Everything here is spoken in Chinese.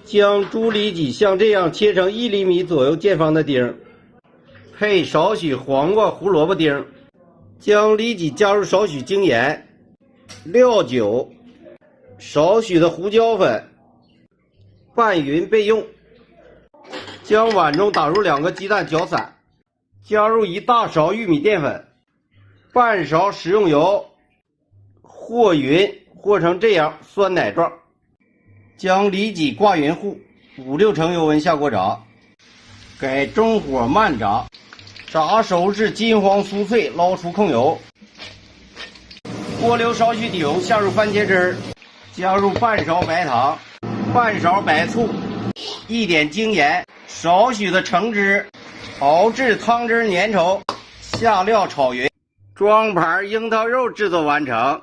将猪里脊像这样切成1厘米左右见方的丁，配少许黄瓜、胡萝卜丁，将里脊加入少许精盐、料酒、少许的胡椒粉，拌匀备用。将碗中打入2个鸡蛋搅散，加入1大勺玉米淀粉，半勺食用油，和匀，和成这样酸奶状。将里脊挂匀后，5、6成油温下锅炸，改中火慢炸，炸熟至金黄酥脆，捞出控油。锅留少许底油，下入番茄汁，加入半勺白糖、半勺白醋、1点精盐，少许的橙汁，熬至汤汁粘稠，下料炒匀。装盘樱桃肉制作完成。